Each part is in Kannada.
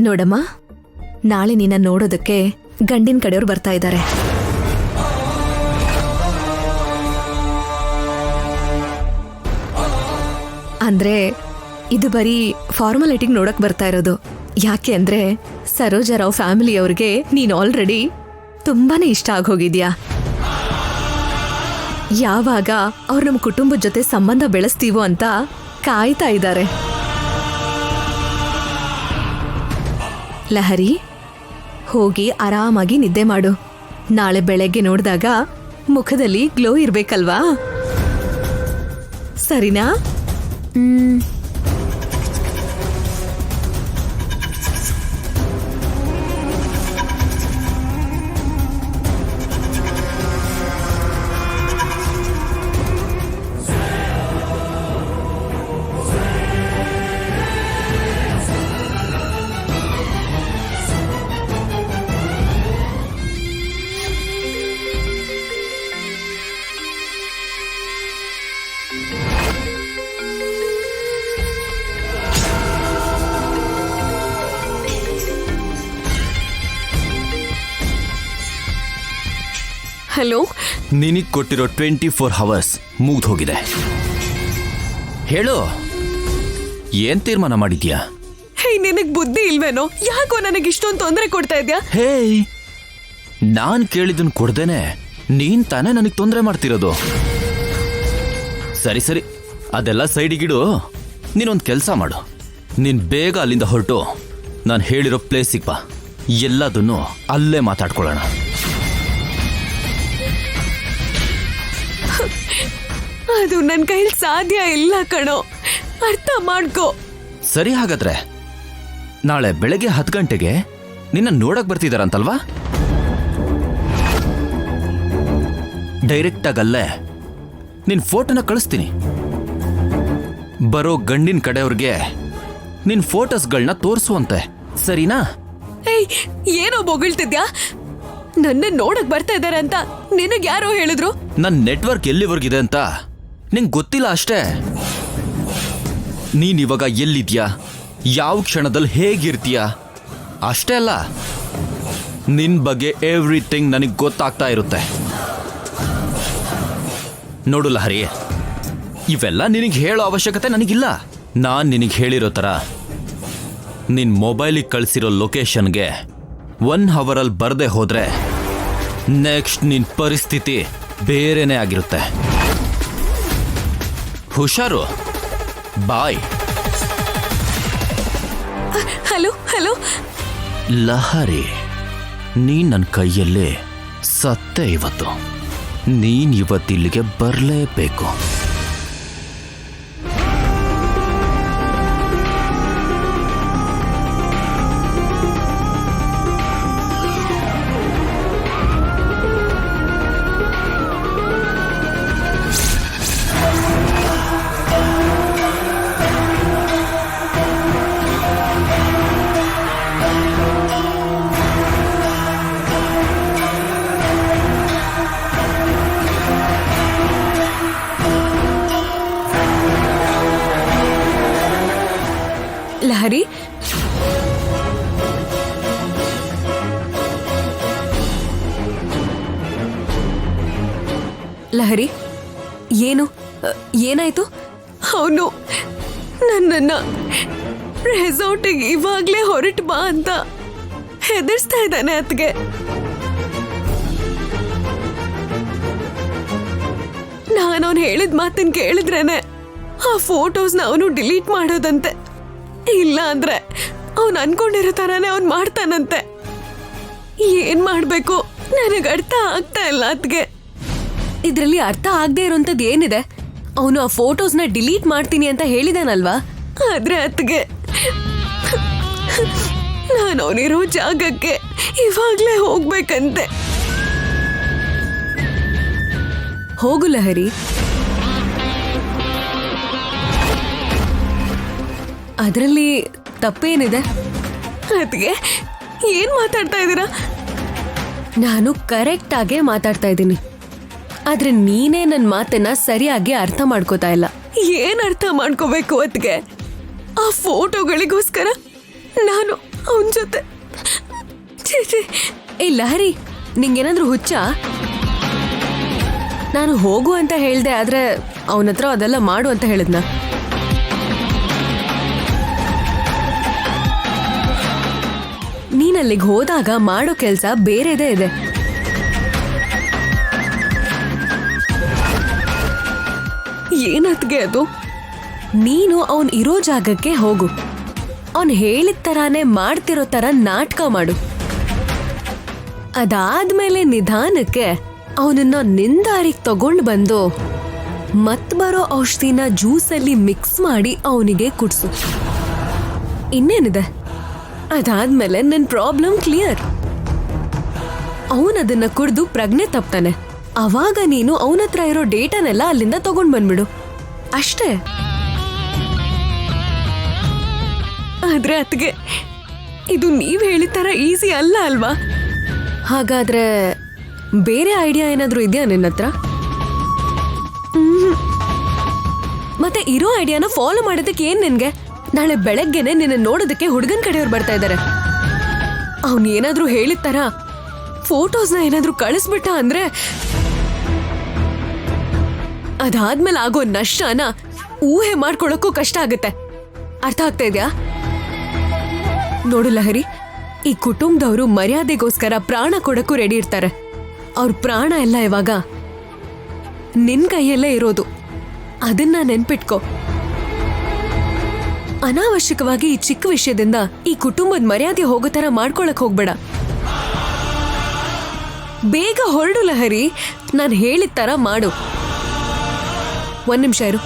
ನೋಡಮ್ಮ, ನಾಳೆ ನಿನ್ನ ನೋಡೋದಕ್ಕೆ ಗಂಡಿನ ಕಡೆಯವ್ರು ಬರ್ತಾ ಇದ್ದಾರೆ. ಅಂದ್ರೆ ಇದು ಬರೀ ಫಾರ್ಮಾಲಿಟಿಗೆ ನೋಡಕ್ ಬರ್ತಾ ಇರೋದು. ಯಾಕೆ ಅಂದ್ರೆ ಸರೋಜಾರಾವ್ ಫ್ಯಾಮಿಲಿಯವ್ರಿಗೆ ನೀನ್ ಆಲ್ರೆಡಿ ತುಂಬಾನೇ ಇಷ್ಟ ಆಗೋಗಿದ್ಯಾ. ಯಾವಾಗ ಅವ್ರು ನಮ್ಮ ಕುಟುಂಬದ ಜೊತೆ ಸಂಬಂಧ ಬೆಳೆಸ್ತೀವೋ ಅಂತ ಕಾಯ್ತಾ ಇದ್ದಾರೆ. ಲಹರಿ, ಹೋಗಿ ಆರಾಮಾಗಿ ನಿದ್ದೆ ಮಾಡು. ನಾಳೆ ಬೆಳಗ್ಗೆ ನೋಡಿದಾಗ ಮುಖದಲ್ಲಿ ಗ್ಲೋ ಇರ್ಬೇಕಲ್ವಾ? ಸರಿನಾ? ಹಲೋ, ನಿನಗೆ ಕೊಟ್ಟಿರೋ 24 hours ಮುಗ್ದು ಹೋಗಿದೆ. ಹೇಳು, ಏನ್ ತೀರ್ಮಾನ ಮಾಡಿದ್ಯಾ? ಹೇ, ನಿನಗ್ ಬುದ್ಧಿ ಇಲ್ವೇನೋ? ಯಾಕೋ ನನಗೆ ಇಷ್ಟೊಂದು ತೊಂದರೆ ಕೊಡ್ತಾ ಇದ್ಯಾ? ಹೇ, ನಾನ್ ಕೇಳಿದನ್ ಕೊಡ್ದೇನೆ ನೀನ್ ತಾನೇ ನನಗೆ ತೊಂದರೆ ಮಾಡ್ತಿರೋದು. ಸರಿ ಸರಿ, ಅದೆಲ್ಲ ಸೈಡಿಗಿಡು. ನೀನೊಂದು ಕೆಲಸ ಮಾಡು, ನೀನ್ ಬೇಗ ಅಲ್ಲಿಂದ ಹೊರಟು ನಾನು ಹೇಳಿರೋ ಪ್ಲೇಸಿಗೆ ಬಾ. ಎಲ್ಲದನ್ನು ಅಲ್ಲೇ ಮಾತಾಡ್ಕೊಳ್ಳೋಣ. ಅದು ನನ್ನ ಕೈಲಿ ಸಾಧ್ಯ ಇಲ್ಲ ಕಣೋ, ಅರ್ಥ ಮಾಡ್ಕೋ. ಸರಿ, ಹಾಗಾದ್ರೆ ನಾಳೆ ಬೆಳಗ್ಗೆ 10 ಗಂಟೆಗೆ ನಿನ್ನ ನೋಡಕ್ ಬರ್ತಿದಾರಂತಲ್ವಾ? ಡೈರೆಕ್ಟ್ ಆಗಲ್ಲೇ ನಿನ್ ಫೋಟೋನ ಕಳಿಸ್ತೀನಿ. ಬರೋ ಗಂಡಿನ ಕಡೆಯವ್ರಿಗೆ ನಿನ್ ಫೋಟೋಸ್ಗಳನ್ನ ತೋರಿಸುವಂತೆ, ಸರಿನಾ? ಏಯ್, ಏನೋ ಬೊಗಳ್ತಿದ್ಯಾ? ನನ್ನ ನೋಡಕ್ ಬರ್ತಾ ಇದಾರೆ ಅಂತ ನಿನಗ್ ಯಾರೋ ಹೇಳಿದ್ರು? ನನ್ ನೆಟ್ವರ್ಕ್ ಎಲ್ಲಿವರೆಗಿದೆ ಅಂತ ನಿಂಗೆ ಗೊತ್ತಿಲ್ಲ ಅಷ್ಟೇ. ನೀನ್ ಇವಾಗ ಎಲ್ಲಿದ್ಯಾ, ಯಾವ ಕ್ಷಣದಲ್ಲಿ ಹೇಗಿರ್ತೀಯ ಅಷ್ಟೇ ಅಲ್ಲ, ನಿನ್ ಬಗ್ಗೆ ಎವ್ರಿಥಿಂಗ್ ನನಗೆ ಗೊತ್ತಾಗ್ತಾ ಇರುತ್ತೆ. ನೋಡು ಲಹರಿ, ಇವೆಲ್ಲ ನಿನಗೆ ಹೇಳೋ ಅವಶ್ಯಕತೆ ನನಗಿಲ್ಲ. ನಾನ್ ನಿನಗೆ ಹೇಳಿರೋ ಥರ ನಿನ್ ಮೊಬೈಲಿಗೆ ಕಳಿಸಿರೋ ಲೊಕೇಶನ್ಗೆ 1 hour ಬರದೆ ಹೋದ್ರೆ ನೆಕ್ಸ್ಟ್ ನಿನ್ ಪರಿಸ್ಥಿತಿ ಬೇರೆನೇ ಆಗಿರುತ್ತೆ. ಹುಷಾರು, ಬಾಯ್. ಹಲೋ ಹಲೋ ಲಹರಿ, ನೀನ್ ನನ್ನ ಕೈಯಲ್ಲೇ ಸತ್ತೆ. ಇವತ್ತು ನೀನ್ ಇವತ್ತಿಲ್ಲಿಗೆ ಬರಲೇಬೇಕು. ಲಹರಿ, ಲಹರಿ, ಏನಾಯ್ತು? ಅವನು ನನ್ನನ್ನ ರೆಸಾರ್ಟಿಗೆ ಇವಾಗ್ಲೇ ಹೊರಟು ಬಾ ಅಂತ ಹೆದರ್ಸ್ತಾ ಇದ್ದಾನೆ. ಅತ್ಗೆ, ನಾನು ಅವನು ಹೇಳಿದ ಮಾತನ್ನ ಕೇಳಿದ್ರೇನೆ ಆ ಫೋಟೋಸ್ನ ಅವನು ಡಿಲೀಟ್ ಮಾಡೋದಂತೆ. ಇಲ್ಲ ಅಂದ್ರೆ ಅವನು ಅನ್ಕೊಂಡಿರೋ ತರಾನೇ ಅವನು ಮಾಡ್ತಾನಂತೆ. ಏನ್ ಮಾಡ್ಬೇಕು ನನಗೆ ಅರ್ಥ ಆಗ್ತಾ ಇಲ್ಲ ಅತ್ಗೆ. ಇದ್ರಲ್ಲಿ ಅರ್ಥ ಆಗದೆ ಇರೋಂಥದ್ದು ಏನಿದೆ? ಅವನು ಆ ಫೋಟೋಸ್ನ ಡಿಲೀಟ್ ಮಾಡ್ತೀನಿ ಅಂತ ಹೇಳಿದಾನಲ್ವಾ? ಆದ್ರೆ ಅತ್ಗೆ, ನಾನು ಅವನಿರೋ ಜಾಗಕ್ಕೆ ಇವಾಗ್ಲೇ ಹೋಗ್ಬೇಕಂತೆ. ಹೋಗು ಲಹರಿ, ಅದರಲ್ಲಿ ತಪ್ಪೇನಿದೆ? ಅದ್ಗೆ ಏನ್ ಮಾತಾಡ್ತಾ ಇದ್ದೀರಾ? ನಾನು ಕರೆಕ್ಟ್ ಆಗೇ ಮಾತಾಡ್ತಾ ಇದ್ದೀನಿ, ಆದ್ರೆ ನೀನೇ ನನ್ನ ಮಾತನ್ನ ಸರಿಯಾಗಿ ಅರ್ಥ ಮಾಡ್ಕೋತಾ ಇಲ್ಲ. ಏನ್ ಅರ್ಥ ಮಾಡ್ಕೋಬೇಕು? ಅದ್ಗೆ ಆ ಫೋಟೋಗಳಿಗೋಸ್ಕರ ನಾನು ಅವನ ಜೊತೆ ಛೀ, ಛೀ. ಏ ಲಹರಿ, ನಿಂಗೇನಾದ್ರೂ ಹುಚ್ಚ? ನಾನು ಹೋಗು ಅಂತ ಹೇಳ್ದೆ, ಆದ್ರೆ ಅವನ ಹತ್ರ ಅದೆಲ್ಲ ಮಾಡು ಅಂತ ಹೇಳಿದ್ನ. ನೀನಲ್ಲಿಗೆ ಹೋದಾಗ ಮಾಡೋ ಕೆಲ್ಸ ಬೇರೆದೇ ಇದೆ. ಏನತ್ಗೆ ಅದು? ನೀನು ಅವನ್ ಇರೋ ಜಾಗಕ್ಕೆ ಹೋಗು. ಅವನ್ ಹೇಳಿದ ತರಾನೇ ಮಾಡ್ತಿರೋ ತರ ನಾಟಕ ಮಾಡು. ಅದಾದ್ಮೇಲೆ ನಿಧಾನಕ್ಕೆ ಅವನನ್ನ ನಿಂದಾರಿಗೆ ತಗೊಂಡು ಬಂದು ಮತ್ ಬರೋ ಔಷಧಿನ ಜ್ಯೂಸಲ್ಲಿ ಮಿಕ್ಸ್ ಮಾಡಿ ಅವನಿಗೆ ಕುಡ್ಸು. ಇನ್ನೇನಿದೆ, ಅದಾದ್ಮೇಲೆ ನಿನ್ ಪ್ರಾಬ್ಲಮ್ ಕ್ಲಿಯರ್. ಅವನದನ್ನ ಕುಡ್ದು ಪ್ರಜ್ಞೆ ತಪ್ತಾನೆ. ಅವಾಗ ನೀನು ಅವನತ್ರ ಇರೋ ಡೇಟಾನೆಲ್ಲ ಅಲ್ಲಿಂದ ತಗೊಂಡ್ ಬಂದ್ಬಿಡು, ಅಷ್ಟೇ. ಆದ್ರೆ ಅತ್ಗೆ, ಇದು ನೀವ್ ಹೇಳಿದ ತರ ಈಸಿ ಅಲ್ಲ ಅಲ್ವಾ? ಹಾಗಾದ್ರೆ ಬೇರೆ ಐಡಿಯಾ ಏನಾದ್ರೂ ಇದೆಯಾ ನಿನ್ನ ಹತ್ರ? ಮತ್ತೆ ಇರೋ ಐಡಿಯಾನ ಫಾಲೋ ಮಾಡೋದಕ್ಕೆ ಏನ್ ನಿನ್ಗೆ? ನಾಳೆ ಬೆಳಗ್ಗೆನೆ ನಿನ್ನ ನೋಡೋದಕ್ಕೆ ಹುಡುಗನ್ ಕಡೆಯವ್ರು ಬರ್ತಾ ಇದ್ದಾರೆ. ಅವ್ನ್ ಏನಾದ್ರೂ ಹೇಳಿದ ತರ ಫೋಟೋಸ್ನ ಏನಾದ್ರೂ ಕಳಿಸ್ಬಿಟ್ಟ ಅಂದ್ರೆ ಅದಾದ್ಮೇಲೆ ಆಗೋ ನಷ್ಟನ ಊಹೆ ಮಾಡ್ಕೊಳಕ್ಕೂ ಕಷ್ಟ ಆಗುತ್ತೆ. ಅರ್ಥ ಆಗ್ತಾ ಇದ್ಯಾ? ನೋಡು ಲಹರಿ, ಈ ಕುಟುಂಬದವರು ಮರ್ಯಾದೆಗೋಸ್ಕರ ಪ್ರಾಣ ಕೊಡಕ್ಕೂ ರೆಡಿ ಇರ್ತಾರೆ. ಅವ್ರ ಪ್ರಾಣ ಎಲ್ಲ ಇವಾಗ ನಿನ್ ಕೈಯಲ್ಲೇ ಇರೋದು, ಅದನ್ನ ನೆನ್ಪಿಟ್ಕೋ. ಅನಾವಶ್ಯಕವಾಗಿ ಈ ಚಿಕ್ಕ ವಿಷಯದಿಂದ ಈ ಕುಟುಂಬದ ಮರ್ಯಾದೆ ಹೋಗೋ ತರ ಮಾಡ್ಕೊಳಕ್ ಹೋಗ್ಬೇಡ. ಬೇಗ ಹೊರಡು ಲಹರಿ, ನಾನು ಹೇಳಿದ ತರ ಮಾಡು. ಒಂದ್ ನಿಮಿಷ ಇರು.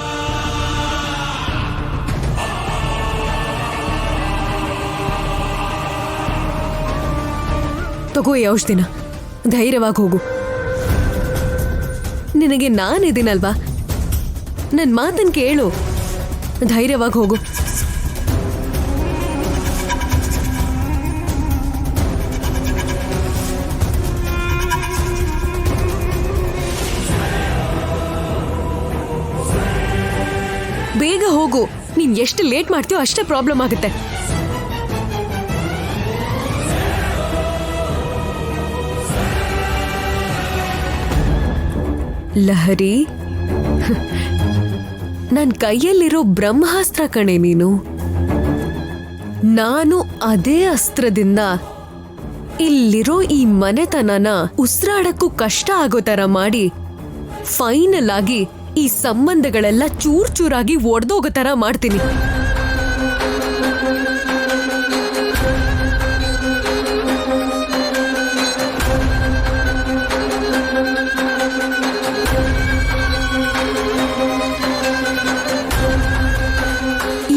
ತಗೋ ಈ ಔಷಧಿನ, ಧೈರ್ಯವಾಗಿ ಹೋಗು. ನಿನಗೆ ನಾನಿದ್ದೀನಲ್ವಾ, ನನ್ ಮಾತನ್ ಕೇಳು, ಧೈರ್ಯವಾಗಿ ಹೋಗು. ಬೇಗ ಹೋಗು. ನೀನ್ ಎಷ್ಟು ಲೇಟ್ ಮಾಡ್ತೀಯೋ ಅಷ್ಟೇ ಪ್ರಾಬ್ಲಮ್ ಆಗುತ್ತೆ. ಲಹರಿ, ನನ್ ಕೈಯಲ್ಲಿರೋ ಬ್ರಹ್ಮಾಸ್ತ್ರ ಕಣೆ ನೀನು. ನಾನು ಅದೇ ಅಸ್ತ್ರದಿಂದ ಇಲ್ಲಿರೋ ಈ ಮನೆತನನ ಉಸಿರಾಡಕ್ಕೂ ಕಷ್ಟ ಆಗೋ ತರ ಮಾಡಿ ಫೈನಲ್ ಆಗಿ ಈ ಸಂಬಂಧಗಳೆಲ್ಲ ಚೂರ್ ಚೂರಾಗಿ ಒಡೆದೋಗೋ ತರ ಮಾಡ್ತೀನಿ.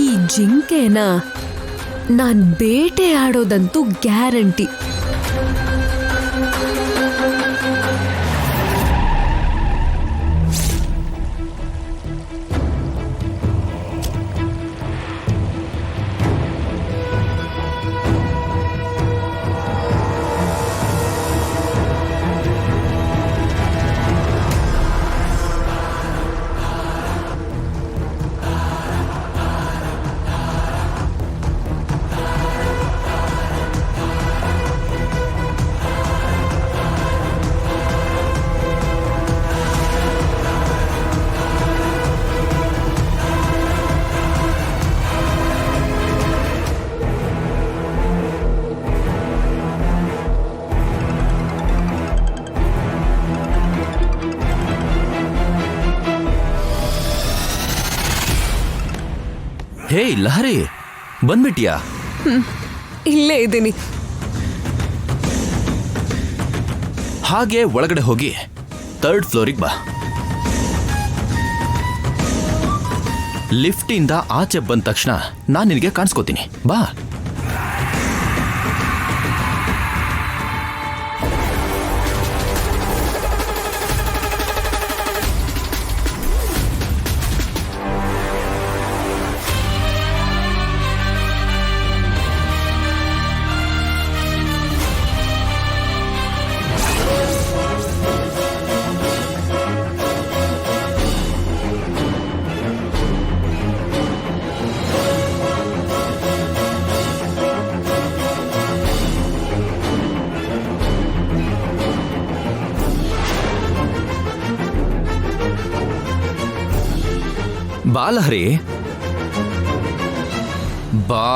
ಈ ಜಿಂಕೆನ ನಾನ್ ಬೇಟೆ ಆಡೋದಂತೂ ಗ್ಯಾರಂಟಿ. ಹೇ ಲಹರಿ, ಬಂದ್ಬಿಟ್ಯಾ? ಇಲ್ಲೇ ಇದ್ದೀನಿ. ಹಾಗೆ ಒಳಗಡೆ ಹೋಗಿ 3rd ಫ್ಲೋರಿಗೆ ಬಾ. ಲಿಫ್ಟಿಂದ ಆಚೆ ಬಂದ ತಕ್ಷಣ ನಾನು ನಿನಗೆ ಕಾಣಿಸ್ಕೋತೀನಿ. ಬಾ. ಬಾ ಲಹರಿ, ಬಾ.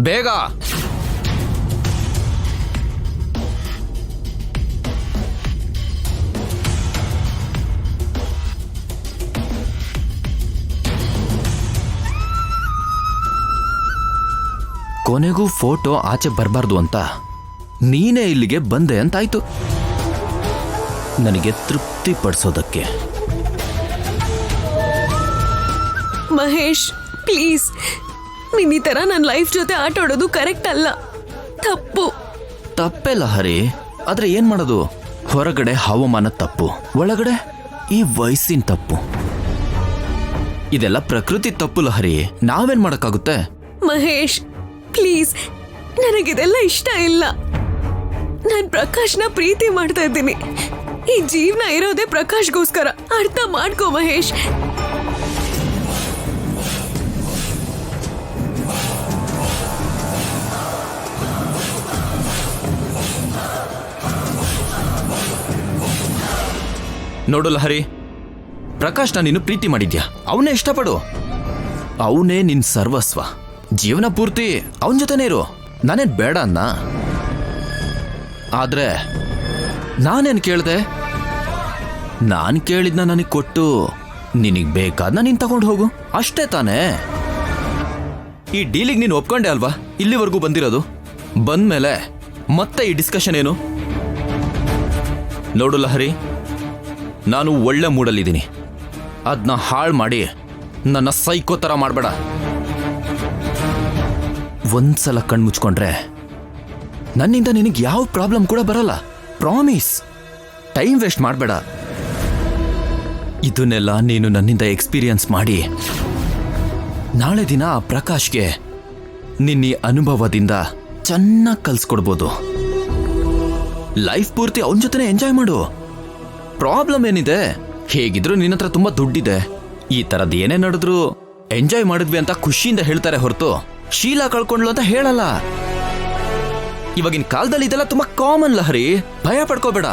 ಬೇಗ. ಕೊನೆಗೂ ಫೋಟೋ ಆಚೆ ಬರಬಾರ್ದು ಅಂತ ನೀನೇ ಇಲ್ಲಿಗೆ ಬಂದೆ ಅಂತಾಯ್ತು. ನನಗೆ ತೃಪ್ತಿ ಪಡಿಸೋದಕ್ಕೆ. ಮಹೇಶ್ ಪ್ಲೀಸ್, ನೀನ್ ಈ ತರ ನನ್ನ ಲೈಫ್ ಜೊತೆ ಆಟ ಆಡೋದು ಕರೆಕ್ಟ್ ಅಲ್ಲ, ತಪ್ಪು. ತಪ್ಪೇ ಲಹರಿ, ಆದ್ರೆ ಏನ್ ಮಾಡೋದು? ಹೊರಗಡೆ ಹವಾಮಾನ ತಪ್ಪು, ಒಳಗಡೆ ಈ ವಯಸ್ಸಿನ ತಪ್ಪು. ಇದೆಲ್ಲ ಪ್ರಕೃತಿ ತಪ್ಪು ಲಹರಿ, ನಾವೇನ್ ಮಾಡಕ್ಕಾಗುತ್ತೆ? ಮಹೇಶ್ ಪ್ಲೀಸ್, ನನಗಿದೆಲ್ಲ ಇಷ್ಟ ಇಲ್ಲ. ನಾನು ಪ್ರಕಾಶ್ನ ಪ್ರೀತಿ ಮಾಡ್ತಾ ಇದ್ದೀನಿ. ಈ ಜೀವನ ಇರೋದೇ ಪ್ರಕಾಶ್ಗೋಸ್ಕರ, ಅರ್ಥ ಮಾಡ್ಕೋ ಮಹೇಶ್. ನೋಡು ಲಹರಿ, ಪ್ರಕಾಶ್ನ ನೀನು ಪ್ರೀತಿ ಮಾಡಿದ್ಯಾ, ಅವನೇ ಇಷ್ಟಪಡು. ಅವನೇ ನಿನ್ ಸರ್ವಸ್ವ. ಜೀವನ ಪೂರ್ತಿ ಅವನ ಜೊತೆನೇ ಇರು, ನಾನೇನ್ ಬೇಡ ಅನ್ನ. ಆದ್ರೆ ನಾನೇನ್ ಕೇಳ್ದೆ? ನಾನ್ ಕೇಳಿದ್ನ ನನಗ್ ಕೊಟ್ಟು ನಿನಗ್ ಬೇಕಾದ್ನ ನೀನ್ ತಗೊಂಡು ಹೋಗು, ಅಷ್ಟೇ ತಾನೇ. ಈ ಡೀಲಿಗೆ ನೀನು ಒಪ್ಕೊಂಡೆ ಅಲ್ವಾ ಇಲ್ಲಿವರೆಗೂ ಬಂದಿರೋದು? ಬಂದ್ಮೇಲೆ ಮತ್ತೆ ಈ ಡಿಸ್ಕಷನ್ ಏನು? ನೋಡು ಲಹರಿ, ನಾನು ಒಳ್ಳೆ ಮೂಡಲ್ಲಿದ್ದೀನಿ. ಅದನ್ನ ಹಾಳು ಮಾಡಿ ನನ್ನ ಸೈಕೋ ಥರ ಮಾಡಬೇಡ. ಒಂದ್ಸಲ ಕಣ್ಮುಚ್ಕೊಂಡ್ರೆ ನನ್ನಿಂದ ನಿನಗೆ ಯಾವ ಪ್ರಾಬ್ಲಮ್ ಕೂಡ ಬರಲ್ಲ, ಪ್ರಾಮಿಸ್. ಟೈಮ್ ವೇಸ್ಟ್ ಮಾಡಬೇಡ. ಇದನ್ನೆಲ್ಲ ನೀನು ನನ್ನಿಂದ ಎಕ್ಸ್ಪೀರಿಯನ್ಸ್ ಮಾಡಿ ನಾಳೆ ದಿನ ಆ ಪ್ರಕಾಶ್ಗೆ ನಿನ್ನ ಅನುಭವದಿಂದ ಚೆನ್ನಾಗಿ ಕಲ್ಸ್ಕೊಡ್ಬೋದು. ಲೈಫ್ ಪೂರ್ತಿ ಅವನ ಜೊತೆನೇ ಎಂಜಾಯ್ ಮಾಡು. ಪ್ರಾಬ್ಲಮ್ ಏನಿದೆ? ಹೇಗಿದ್ರು ನಿನ್ನ ಹತ್ರ ತುಂಬಾ ದುಡ್ಡಿದೆ. ಈ ತರದ್ ಏನೇ ನಡೆದ್ರು ಎಂಜಾಯ್ ಮಾಡಿದ್ವಿ ಅಂತ ಖುಷಿಯಿಂದ ಹೇಳ್ತಾರೆ ಹೊರತು ಶೀಲ ಕಳ್ಕೊಂಡ್ಲು ಅಂತ ಹೇಳಲ್ಲ. ಇವಾಗಿನ ಕಾಲದಲ್ಲಿ ಇದೆಲ್ಲ ತುಂಬಾ ಕಾಮನ್ ಲಹರಿ, ಭಯ ಪಡ್ಕೋಬೇಡ.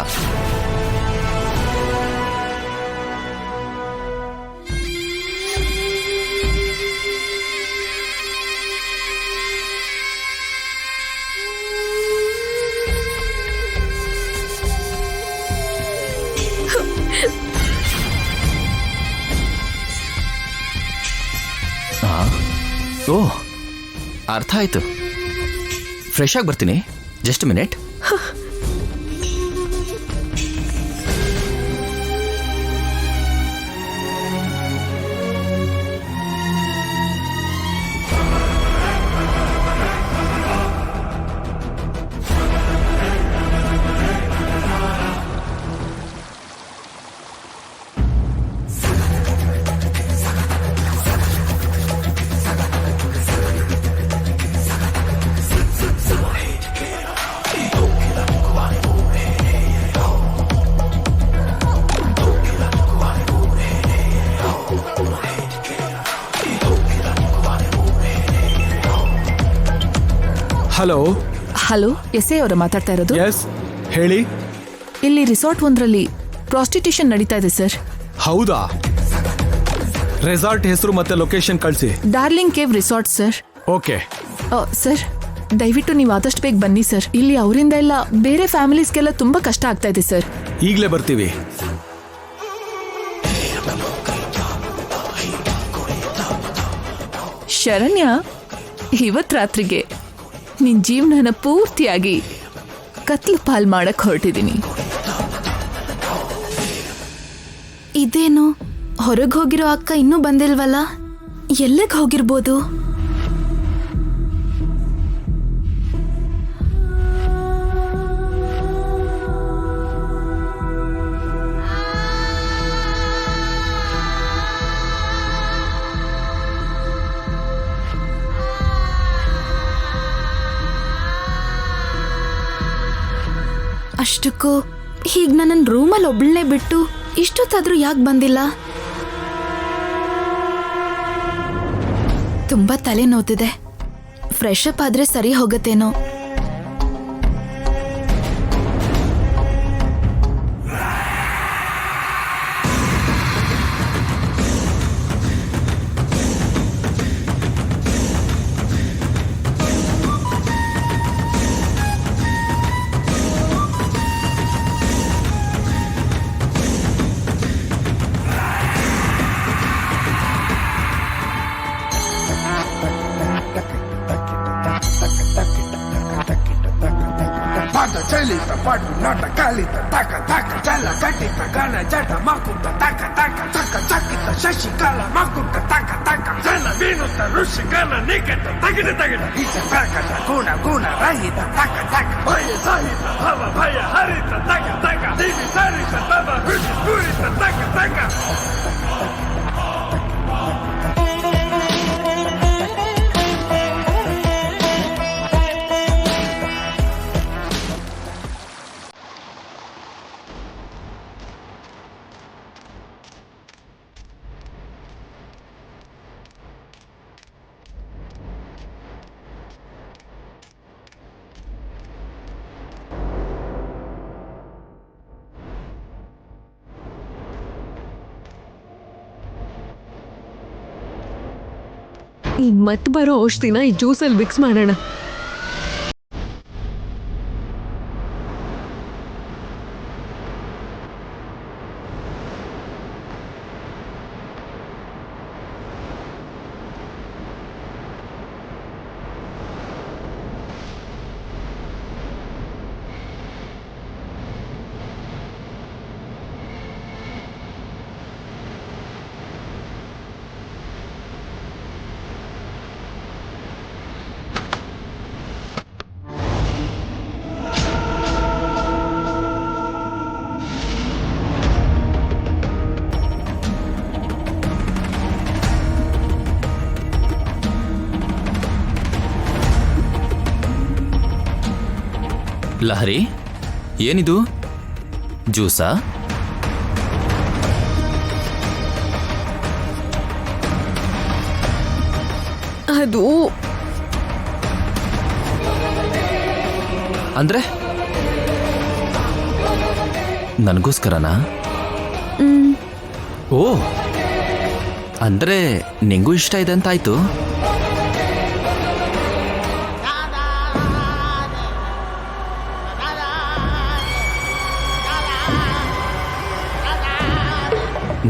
ಓ, ಅರ್ಥ ಆಯ್ತು. ಫ್ರೆಶ್ ಆಗಿ ಬರ್ತೀನಿ, just minute. Hello hello, S I ಅವರ ಮಾತಾಡ್ತಾ ಇರೋದು? ಎಸ್, ಹೇಳಿ. ಇಲ್ಲಿ ರಿಸಾರ್ಟ್ ಒಂದರಲ್ಲಿ ಪ್ರಾಸ್ಟಿಟ್ಯೂಷನ್ ನಡೀತಾ ಇದೆ ಸರ್. ಹೌದಾ? ರೆಸಾರ್ಟ್ ಹೆಸರು ಮತ್ತೆ ಲೊಕೇಶನ್ ಕಳಿಸಿ. Darling cave resort sir. Okay sir, ದಯವಿಟ್ಟು ನೀವು ಆದಷ್ಟು ಬೇಗ ಬನ್ನಿ ಸರ್. ಇಲ್ಲಿ ಅವರಿಂದ ಎಲ್ಲ ಬೇರೆ ಫ್ಯಾಮಿಲೀಸ್ಗೆಲ್ಲ ತುಂಬಾ ಕಷ್ಟ ಆಗ್ತಾ ಇದೆ ಸರ್. ಈಗಲೇ ಬರ್ತೀವಿ. ಶರಣ್ಯ, ಇವತ್ ರಾತ್ರಿಗೆ ನಿನ್ ಜೀವನನ ಪೂರ್ತಿಯಾಗಿ ಕತ್ಲು ಪಾಲ್ ಮಾಡಕ್ ಹೊರಟಿದ್ದೀನಿ. ಇದೇನು ಹೊರಗೆ ಹೋಗಿರೋ ಅಕ್ಕ ಇನ್ನೂ ಬಂದಿಲ್ವಲ್ಲ? ಎಲ್ಲಿಗೆ ಹೋಗಿರ್ಬೋದು? ಅಷ್ಟಕ್ಕೂ ಹೀಗೆ ನನ್ನ ರೂಮಲ್ಲಿ ಒಬ್ಬಳನ್ನೇ ಬಿಟ್ಟು ಇಷ್ಟೊತ್ತಾದ್ರೂ ಯಾಕೆ ಬಂದಿಲ್ಲ? ತುಂಬಾ ತಲೆ ನೋತಿದೆ. ಫ್ರೆಶ್ ಅಪ್ ಆದ್ರೆ ಸರಿ ಹೋಗತ್ತೇನೋ. Pata chelita, patu nata kalita, taka taka chala katita, gana jata makuta, taka taka taka chakita, shashikala makuta, taka taka jala vinuta, rushikala niketa, tagita tagita, isa takata, guna guna rahita, taka taka, vaya sahita, hava vaya harita, taka taka, divi sarita, baba rushi purita, taka taka. ಈ ಮತ್ ಬರೋ ಔಷಧಿನ ಈ ಜ್ಯೂಸಲ್ಲಿ ಮಿಕ್ಸ್ ಮಾಡೋಣ. ಲಹರಿ, ಏನಿದು ಜ್ಯೂಸಾ? ಅದು ಅಂದ್ರೆ ನನಗೋಸ್ಕರನಾ? ಓ, ಅಂದ್ರೆ ನಿಂಗೂ ಇಷ್ಟ ಇದೆ ಅಂತಾಯ್ತು.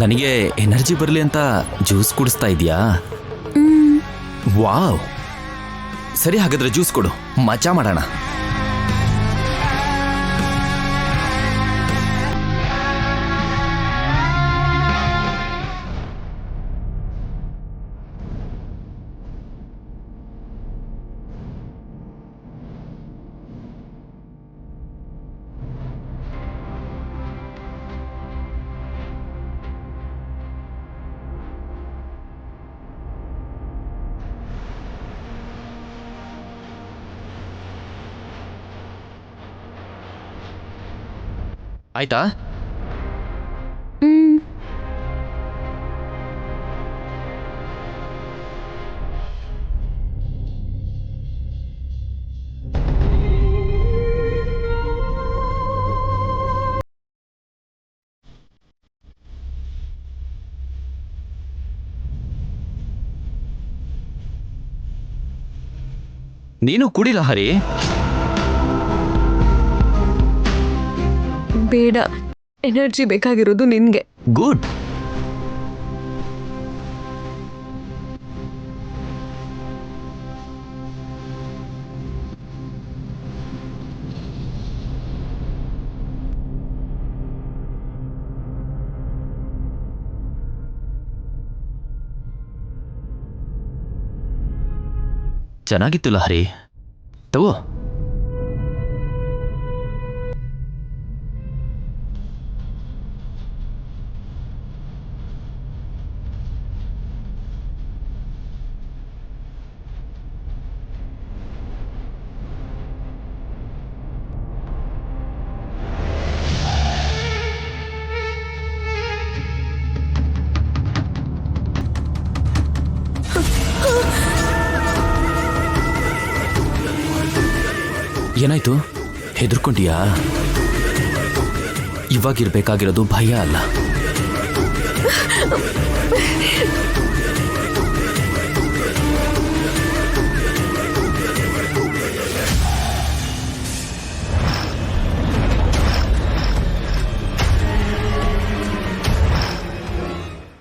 ನನಗೆ ಎನರ್ಜಿ ಬರಲಿ ಅಂತ ಜ್ಯೂಸ್ ಕುಡಿಸ್ತಾ ಇದೀಯಾ? ವಾವ್, ಸರಿ, ಹಾಗಾದ್ರೆ ಜ್ಯೂಸ್ ಕೊಡು, ಮಜಾ ಮಾಡೋಣ. ಆಯ್ತಾ? ನೀನು ಕುಡಿಲ ಹರಿ. ಬೇಡ, ಎನರ್ಜಿ ಬೇಕಾಗಿರೋದು ನಿನ್ಗೆ. ಗುಡ್. ಚೆನ್ನಾಗಿತ್ತು ಲಹರಿ, ತಗೋ. ಏನಾಯ್ತು? ಹೆದರ್ಕೊಂಡ್ಯಾ? ಇವಾಗಿರ್ಬೇಕಾಗಿರೋದು ಭಯ ಅಲ್ಲ,